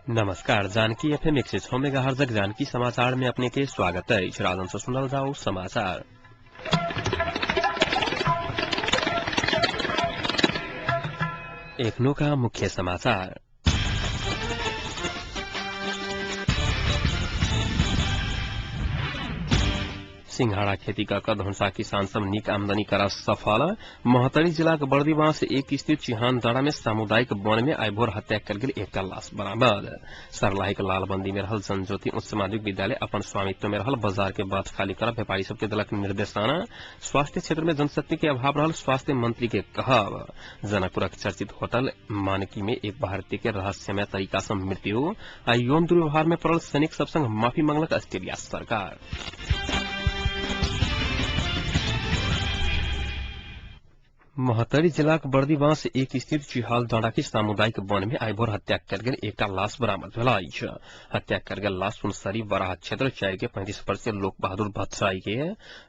नमस्कार। Janaki FM 106 megahertz Janaki समाचार में अपने के स्वागत है। राजन से सुनल जाओ समाचार। एकनो का मुख्य समाचार। सिंघाड़ा खेती का धनुषा किसान सब निक आमदनी करा सफल। मोहतरी जिला के बर्दीवास एक स्थित चिहान दड़ा में सामुदायिक वन में आइभोर हत्या कर गेल एक लाश बरामद। सरलाही के लालबंदी में रहल जनज्योति उच्च माध्यमिक विद्यालय अपन स्वामित्व में रहल बाजार के बात खाली कर व्यापारी सबके दलक निर्देशन। स्वास्थ्य क्षेत्र में जनशक्ति के अभाव रहल स्वास्थ्य मंत्री के कहब। जनकपुर चर्चित होटल मानकी में एक भारतीय के रहस्यमय तरीका से मृत्यु। यौन दुर्व्यवहार में पड़ल सैनिक सब संग माफी मांगलक ऑस्ट्रेलिया सरकार। मोहतरी जिला के बर्दीवास एक स्थित चिहाल डाँडा की सामुदायिक वन में आइभोर हत्या कर गेल एक लाश बरामद भेल अछि। हत्या कर गेल लाश सुनसरी बराह क्षेत्र 4 के 35 वर्षीय लोक बहादुर भट्टराई के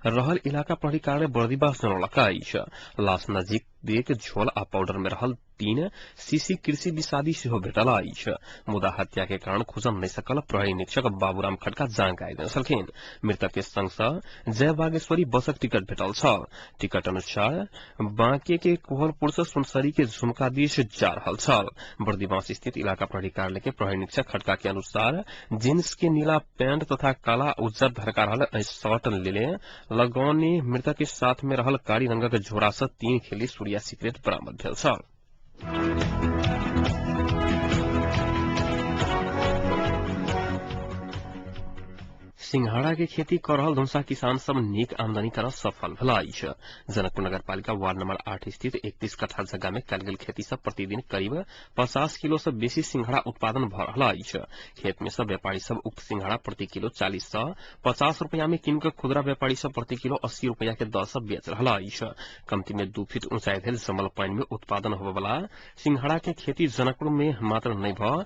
रहल इलाका प्रहरी कार्यालय बर्दीवास जनौलक अछि। लाश नजदीक एक झोल आ पाउडर में रहल 3 सीसी कृषि विषादी सेहो भेटल अछि। मुदा हत्या के कारण खुजम नहीं सकल प्रहरी निरीक्षक बाबूराम खड़का जानकारी देने छलखिन। मृतक के संग जय बागेश्वरी बसक टिकट भेटल छल। टिकट अनुसार बांके के कोहलपुर से सुनसरी के झुमका दिश जा रहल छल। बर्दीवास स्थित इलाका प्रहरी कार्यालय के प्रहरी निरीक्षक खड़का के अनुसार जींस के नीला पैंट तथा काला उज्जर धरका रहल शर्ट लेले लगौनी मृतक के साथ में रहल कारी रंगक झोरा से 3 खेली सूर्या सिगरेट बरामद भेल छल। सिंघाड़ा के खेती कर रहल धनुषा किसान सब निक आमदनी कर सफल भेल अछि। जनकपुर नगरपालिका वार्ड नंबर 8 स्थित 31 कट्ठा जगह में कयल गेल खेती से प्रतिदिन करीब 50 किलो से बेसी सिंघाड़ा उत्पादन भ रहल अछि। खेत में सब व्यापारी सब उक्त सिंघाड़ा प्रति किलो 40 से 50 रुपया में कीन के खुदरा व्यापारी सब प्रति किलो 80 रुपया के दर से बेच रहल अछि। कमती में 2 फीट ऊंचाई धरि जमल पानी में उत्पादन होबय वाला सिंघाड़ा के खेती जनकपुर में मात्र नहीं भ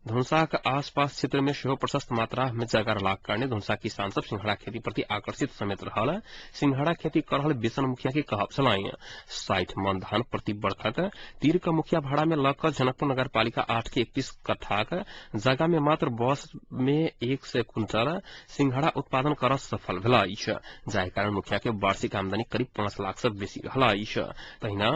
धनुषा के आसपास क्षेत्र में सेहो प्रशस्त मात्रा में जगह रहलाक कारणे धनुषा किसान सब सिंघाड़ा खेती प्रति आकर्षित समेत रहल। सिंघाड़ा खेती कर रहल बेसन मुखिया के कहब छलाइन 60 मन धान प्रति बरखक तीर का मुखिया भाड़ा में लग जनकपुर नगरपालिका 8 के 31 कट्ठाक जगह में मात्र वर्ष में 100 कुंटल सिंघाड़ा उत्पादन कर सफल भेल अछि। जाहि कारण मुखिया के वार्षिक आमदनी करीब 5 लाख से बेसी रहल अछि। तहिना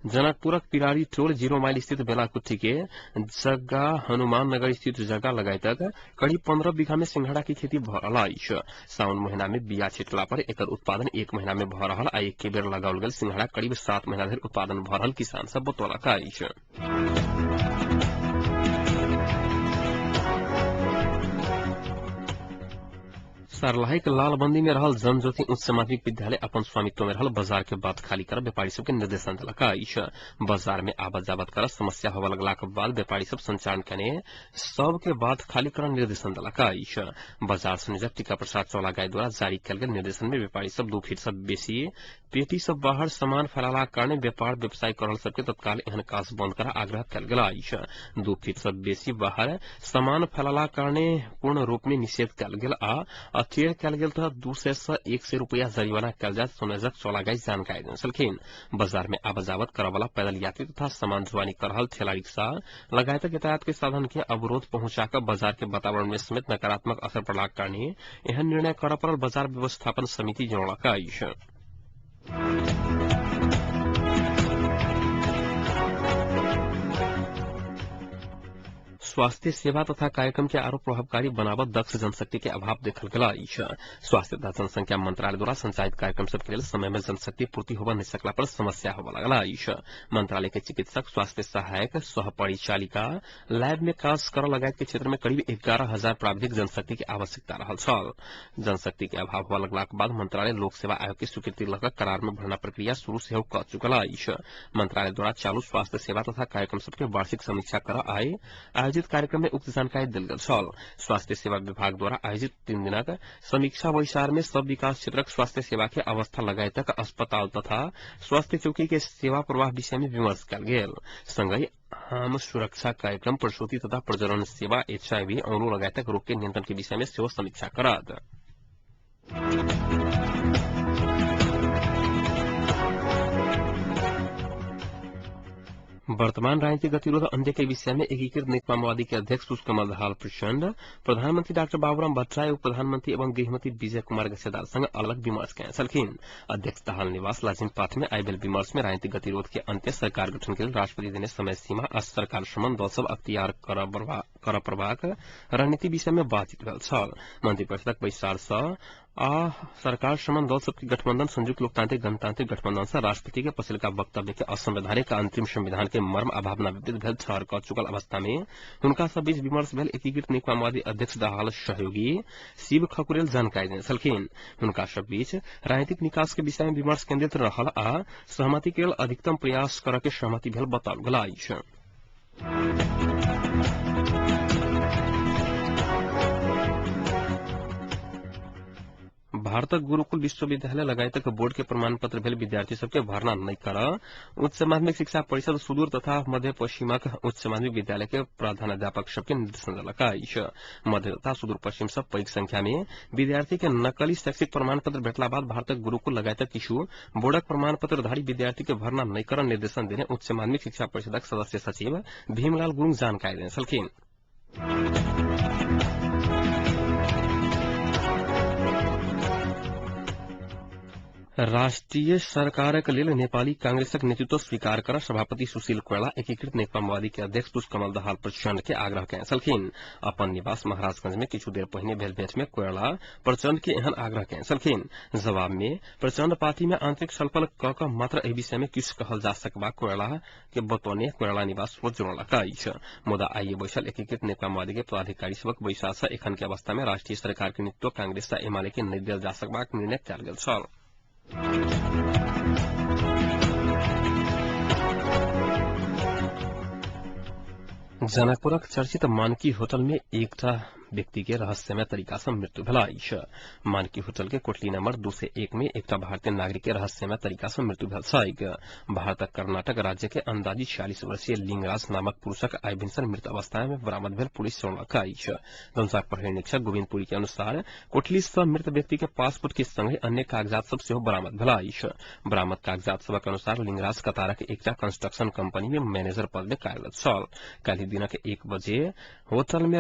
जनकपुरक पिरारी टोल 0 माइल स्थित बेलाकुट्ठी के जगह हनुमान नगर स्थित जगह लगाई तक करीब 15 बीघा में सिंघाड़ा की खेती भ रहल अछि। सावन महीना में बिया छिटला पर एकर उत्पादन 1 महीना में भ रहल आ एक बेर लगाओल गेल सिंघाड़ा करीब 7 महीना धरि उत्पादन भ रहल किसान सब बतौलक अछि। सरलाही के लालबंदी में रहल जनज्योति उच्च माध्यमिक विद्यालय अपन स्वामित्व में रहल बाजार के बात खाली कर व्यापारी सबके निर्देशन देलक अछि। बाजार में आवत जावत कर समस्या होबय लगला के बाद व्यापारी सब संचालन कने सबके बात खाली कर निर्देशन देलक अछि। बाजार संयोजक टीका प्रसाद चौलागाई द्वारा जारी कयल गेल निर्देशन में व्यापारी सब 2 फीट से बेसी पेटी सब बाहर सामान फैलाला कारणे व्यापार व्यवसाय कर रहल सबके तत्काल एहन काज बंद कर आग्रह कयल गेल अछि। 2 फीट से बेसी बाहर सामान फैलाला कारणे पूर्ण रूप में निषेध कयल गेल आ अथेर कयल गेल तऽ 200 से 100 रुपया जरिमाना कयल जायत संयोजक चौलागाई जानकारी देने छलखिन। बाजार में आवाजावत करय वाला पैदल यात्री तथा सामान ढुआनी कर रहल ठेला रिक्शा लगायत यातायात के साधन के अवरोध पहुंचाकर बाजार के वातावरण में समेत नकारात्मक असर पड़लाक कारणे एहन निर्णय करय पड़ल बाजार व्यवस्थापन समिति जनौलक अछि। स्वास्थ्य सेवा तथा कार्यक्रम के आरो प्रभावकारी बनावत दक्ष जनशक्ति के अभाव देखल गेल अछि। स्वास्थ्य तथा जनसंख्या मंत्रालय द्वारा संचालित कार्यक्रम सबके लेल समय में जनशक्ति पूर्ति होबय नहीं सकला पर समस्या होबय लगल अछि। मंत्रालय के चिकित्सक, स्वास्थ्य सहायक, सह परिचालिका, लैब में काज कर लगायत के क्षेत्र में करीब 11,000 प्राविधिक जनशक्ति के आवश्यकता रहल छल। जनशक्ति के अभाव होबय लगला के बाद मंत्रालय लोक सेवा आयोग की स्वीकृति लग करार में भरना प्रक्रिया शुरू सेहो क चुकल अछि। मंत्रालय द्वारा चालू स्वास्थ्य सेवा तथा कार्यक्रम सबके वार्षिक समीक्षा कर आयोजित कार्यक्रम में उक्त जानकारी देल गेल छल। स्वास्थ्य सेवा विभाग द्वारा आयोजित 3 दिनक समीक्षा बैसार में सब विकास क्षेत्रक स्वास्थ्य सेवा के अवस्था लगायतक अस्पताल तथा स्वास्थ्य चौकी के सेवा प्रवाह विषय में विमर्श कयल गेल। संगहि आम सुरक्षा कार्यक्रम, प्रसूति तथा प्रजनन सेवा, HIV, औरो लगायतक रोग के नियंत्रण के विषय में सेहो समीक्षा करत। वर्तमान राजनीतिक गतिरोध अन्त्य के विषय में एकीकृत नेकपा माओवादी के अध्यक्ष पुष्पकमल दाहाल प्रचण्ड, प्रधानमंत्री डाक्टर बाबूराम भट्टराई, उप प्रधानमंत्री एवं गृहमंत्री विजय कुमार गसेदार संग अलग विमर्श कैं छलखिन। अध्यक्ष दाहाल निवास लाजिमपाट में आयल विमर्श में राजनीतिक गतिरोध के अंत्य, सरकार गठन के लिए राष्ट्रपति देने समय सीमा आ सरकार सम्बन्ध दल सब अख्तियार कर प्रभाग रणनीति विषय में बातचीत भेल छल। मंत्रिपरिषदक बैसार सह आ सरकार सम्बन्ध दल सबके गठबंधन संयुक्त लोकतांत्रिक गणतांत्रिक गठबंधन से राष्ट्रपति के पछिल्का वक्तव्य के असंवैधानिक अंतरिम संविधान के मर्म आ भावना विपरीत भेल ठहर क चुकल अवस्था में हुनका सब बीच विमर्श भेल। एकीकृत नेकपा माओवादी अध्यक्ष दाहाल सहयोगी शिव खकुरेल जानकारी देने छलखिन। हुनका सब बीच राजनीतिक निकास के विषय में विमर्श केन्द्रित रहल आ सहमति के लेल अधिकतम प्रयास करऽ के सहमति भेल बताओल गेल अछि। भारतक गुरुकुल विश्वविद्यालय लगायतक बोर्ड के प्रमाण पत्र भेल विद्यार्थी सबके भर्ना नहीं कर उच्च माध्यमिक शिक्षा परिषद सुदूर तथा मध्य पश्चिमक उच्च माध्यमिक विद्यालय के प्रधानाध्यापक सबके निर्देशन देलक अछि। मध्य तथा सुदूर पश्चिम सब पैघ संख्या में विद्यार्थी के नकली शैक्षिक प्रमाण पत्र भेटला बाद भारतक गुरुकुल लगायतक किछु बोर्डक प्रमाण पत्रधारी विद्यार्थी के भर्ना नहीं कर निर्देशन देने उच्च माध्यमिक शिक्षा परिषदक सदस्य सचिव भीमलाल गुरुङ जानकारी देने छलखिन। राष्ट्रीय सरकारक लेल नेपाली कांग्रेसक नेतृत्व स्वीकार कर सभापति सुशील कोइराला एकीकृत नेकपा माओवादी के अध्यक्ष पुष्पकमल दाहाल प्रचण्ड के आग्रह कैं छलखिन। अपन निवास महाराजगंज में किछु देर पहिने भेल भेंट में कोइराला प्रचण्ड के एहन आग्रह कैं छलखिन। जवाब में प्रचण्ड पार्टी में आंतरिक छलफल क मात्र एहि विषय में किछु कहल जा सकबा कोइराला के बतौने कोइराला निवास पर जोड़लक अछि। मुदा आइए बैसल एकीकृत नेकपा माओवादी के पदाधिकारी सबक बैसा से एखन के अवस्था में राष्ट्रीय सरकार के नेतृत्व कांग्रेस आ एमाले के नहीं देल जा सकबाक निर्णय कयल गेल छल। जनकपुरक चर्चित मानकी होटल में एकटा व्यक्ति के रहस्यमय तरीका से मृत्यु भेल अछि। मानकी होटल के कोठली नंबर 201 में एकटा भारतीय नागरिक के रहस्यमय तरीका से मृत्यु भेल छैक। भारतक कर्नाटक राज्य के अंदाजी 46 वर्षीय लिंगराज नामक पुरुषक आइ भिनसर मृत अवस्था में बरामद भेल पुलिस जनौलक अछि। धनुषाक प्रहरी निरीक्षक गोविंदपुरी के अनुसार कोठली से मृत व्यक्ति के पासपोर्ट के संगे अन्य कागजात सब सेहो बरामद भेल अछि। बरामद कागजात सबक अनुसार लिंगराज कतारक एकटा कंस्ट्रक्शन कंपनी में मैनेजर पद में कार्यरत छल। काल्हि दिनक 1 बजे होटल में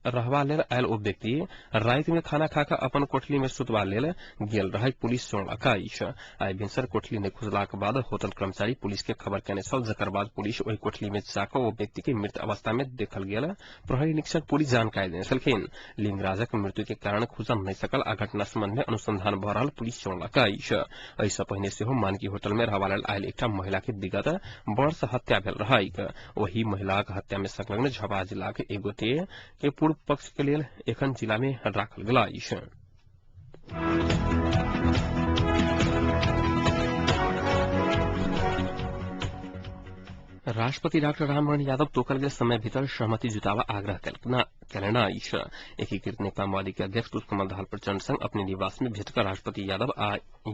रहबा लेल आयल ओ व्यक्ति राति में खाना खाकर अपन कोठली में सुतबा लेल गेल रहे पुलिस जनौलक अछि। आइ भिनसर कोठली नहि खुजलाक बाद होटल कर्मचारी पुलिस के खबर केने छल, जकर बाद पुलिस ओहि कोठली में जाकर ओ व्यक्ति के मृत अवस्था में देखल गेल। प्रहरी निरीक्षक पुलिस जानकारी देने छलखिन। लिंगराजक मृत्यु के कारण खुजल नहि सकल आ घटना संबंध में अनुसंधान भ रहल पुलिस जनौलक अछि। एहि सँ पहिने सेहो मानकी होटल में रहबा लेल आयल एकटा महिला के विगत वर्ष हत्या भेल रहैक। ओहि महिलाक हत्या में संलग्न झपा जिलाक एक गोटे के पूर्व पक्ष के लिए एखन जिला में राखल गेल अछि। राष्ट्रपति डॉक्टर रामवरण यादव तोकल गेल समय भीतर सहमति जुटावा आग्रह कयलनि अछि। एकीकृत नेकपा माओवादी के अध्यक्ष पुष्पकमल दाहाल प्रचण्ड संग अपने निवास में भेंट कर राष्ट्रपति यादव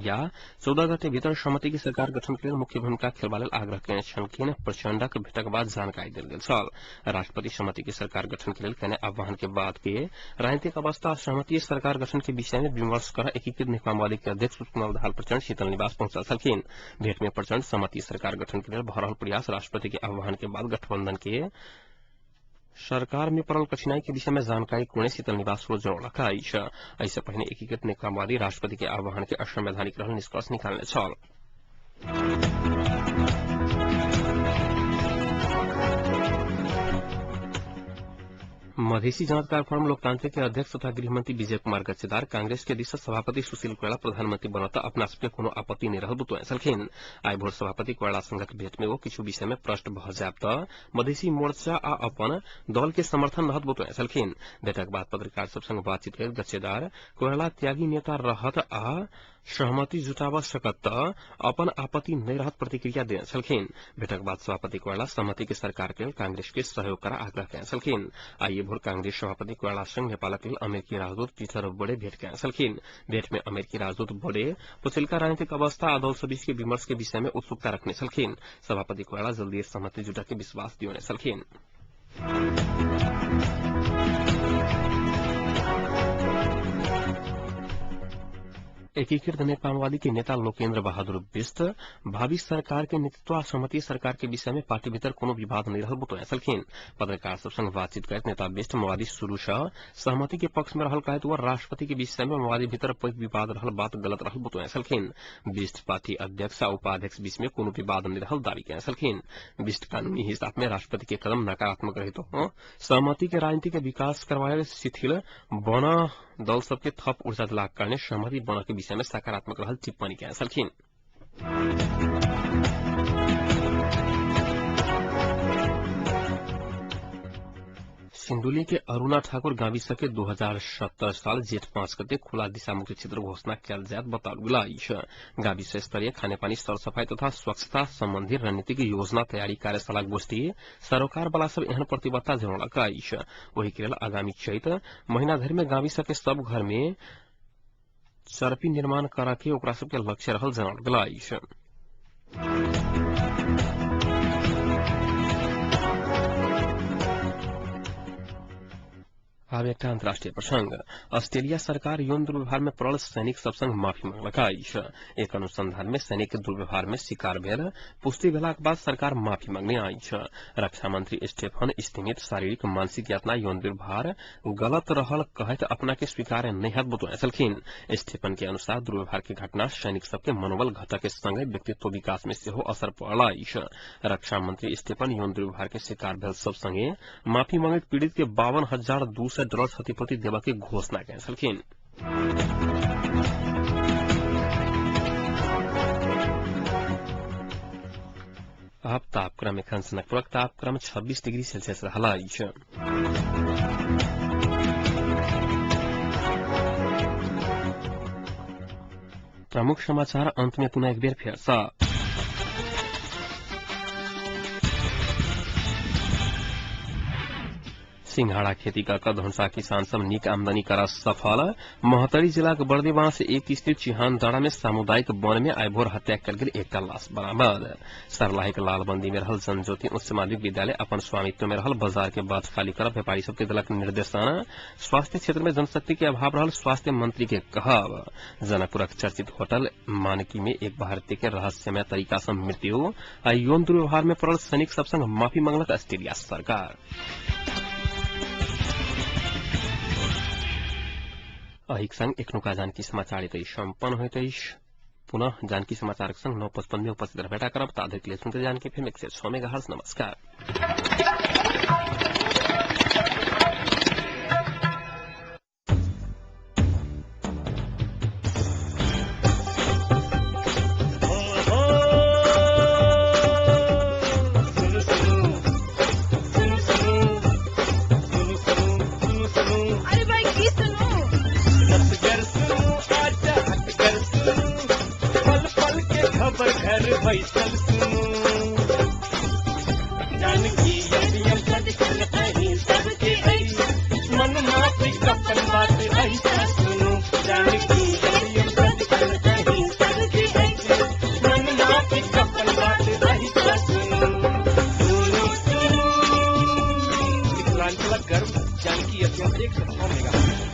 या 14 गते भीतर सहमति की सरकार गठन के लिए मुख्य भूमिका खेलबा लेल आग्रह कयने छलखिन। प्रचण्डक भेंटक बाद जानकारी देल गेल छल। राष्ट्रपति सहमति की सरकार गठन के लिए कयने आह्वान के बाद के राजनीतिक अवस्था सहमति सरकार गठन के विषय में विमर्श कर एकीकृत नेकपा माओवादी के अध्यक्ष पुष्पकमल दाहाल प्रचण्ड शीतल निवास पहुंचल छलखिन। भेंट में प्रचण्ड सहमति सरकार गठन के लिए भ रहल प्रयास, राष्ट्रपति के आह्वान के बाद गठबंधन के सरकार में पड़ल कठिनाई के विषय में जानकारी कोने शीतल निवास को जनौलक अछि। ऐसे पहले एकीकृत नेकपा माओवादी राष्ट्रपति के आह्वान के असंवैधानिक रहल निष्कर्ष निकालने छल। मधेसी जनता फोरम लोकतांत्रिक के अध्यक्ष तथा गृहमंत्री विजय कुमार गच्चेदार कांग्रेस के दिशा सभापति सुशील कोइराला प्रधानमंत्री बनता अपना सबके कोनो आपत्ति नहीं रहल बतौने छलखिन। आइ भोर सभापति कोइराला संगक भेंट में वो किछु विषय में प्रश्न भ जायब त मधेसी मोर्चा आ अपन दल के समर्थन रहत बतौने छलखिन। भेंटक बाद पत्रकार सब संग बातचीत करैत गच्चेदार कोइराला त्यागी नेता रहत आ सहमति जुटाब सकत त अपन आपत्ति नहीं रहत प्रतिक्रिया देने छलखिन। भेंटक बाद सभापति कोइराला सहमति के सरकार के कांग्रेस के सहयोग कर आग्रह कयने छलखिन। आइए भोर कांग्रेस सभापति कोइराला संग नेपालक लेल अमेरिकी राजदूत पीटर बोडे भेंट कयने छलखिन। भेंट में अमेरिकी राजदूत बोडे पछिल्का राजनीतिक अवस्था आ दल सब बीच के विमर्श के विषय में उत्सुकता रखने छलखिन। सभापति कोइराला जल्दी सहमति जुटा के विश्वास दियोने छलखिन। एकीकृत नेकपा माओवादी के नेता लोकेन्द्र बहादुर बिष्ट भावी सरकार के नेतृत्व आ सहमति सरकार के विषय में पार्टी भीतर कोनो विवाद नहीं रहल बतौले छलखिन। पत्रकार सब संग बातचीत करत नेता बिष्ट माओवादी शुरू से सहमति के पक्ष में रहल कहत वह राष्ट्रपति के विषय में माओवादी भीतर पैघ विवाद रहल बात गलत रहल बतौले छलखिन। बिष्ट पार्टी अध्यक्ष आ उपाध्यक्ष बीच में कोनो विवाद नहीं रहल दावी कयने छलखिन। बिष्ट कानूनी हिसाब में राष्ट्रपति के कदम नकारात्मक रहित हो सहमति के राजनीति के विकास करवाए शिथिल बना दल सबके थप ऊर्जा दिलाग करने सहमति बन के विषय में सकारात्मक रहल टिप्पणी कयने छलखिन। सिंधुली के अरुणा ठाकुर गाविस के 2017 साल जेठ 5 गते खुला दिशामुक्त क्षेत्र घोषणा कयल जायत बताओल गेल अछि। गाविस स्तरीय खानेपानी सरसफाई तथा स्वच्छता संबंधी रणनीतिक योजना तैयारी कार्यशाला गोष्ठी सरोकार वाला सब एहन प्रतिबद्धता जनौलक अछि। वही के लेल आगामी चैत महीना धरि में गाविस के सब घर में चरपी निर्माण करा के ओकरा सबके लक्ष्य रहल जनाओल गेल अछि। अब एक अंतर्राष्ट्रीय प्रसंग ऑस्ट्रेलिया सरकार यौन दुर्व्यवहार में पड़ल सैनिक सब संग माफी मांगलक अछि। एक अनुसंधान में सैनिक दुर्व्यवहार में शिकार भेल पुष्टि भेलाक बाद सरकार माफी मांगने अछि। रक्षा मंत्री स्टेफन स्टिमिट शारीरिक मानसिक यातना यौन दुर्व्यवहार गलत रहल कहत अपना के स्वीकार नहीं हत बतौने छलखिन। स्टेफन के अनुसार दुर्व्यवहार के घटना सैनिक सबके मनोबल घटक के संगे व्यक्तित्व विकास में सेहो असर पड़ल अछि। रक्षा मंत्री स्टेफन यौन दुर्व्यवहार के शिकार भेल सब संगे माफी मांगैत पीड़ित के $52,200 क्षतिपूर्ति देवा की घोषणा कयने छलखिन। अब तापक्रम एखन सनकपुरक तापक्रम 26 डिग्री सेल्सियस रहल अछि। प्रमुख समाचार अंत में पुनः एक बेर फेर सँ। सिंघाड़ा खेती का धनुषा किसान सब नीक आमदनी करा सफल। महतरी जिला के बर्दीवास एक स्थित चिहानदारा में सामुदायिक वन में आइ भोर हत्या कयल गेल एकटा लाश बरामद। सरलाही के लालबंदी में रहल जनज्योति उच्च माध्यमिक विद्यालय अपन स्वामित्व में रहल बाजार के बाद खाली करब व्यापारी सबके देलक निर्देशन। स्वास्थ्य क्षेत्र में जनशक्ति के अभाव रहल स्वास्थ्य मंत्री के कहब। जनकपुरक चर्चित होटल मानकी में एक भारतीय के रहस्यमय तरीका से मृत्यु आ यौन दुर्व्यवहार में पड़ल सैनिक सब संग माफी मांगलक ऑस्ट्रेलिया सरकार। अहिक संग एखनुका जानकी समाचार इतै सम्पन्न होइत अछि। पुनः जानकी समाचार संग 9:55 में उपस्थित भेटा करब। ताधरि के लिए सुनते जानकी FM 106 मेगाहर्ट्ज। नमस्कार। घर बैसल सुनो जानकी कहीं सबके मन माफी कपन बात ऐसा सुनो जानकी कहीं सबके मन माफी कपन बात ऐसा सुनो। मिथिलांचल गर्व जानकी FM 106 मेगाहर्ट्ज।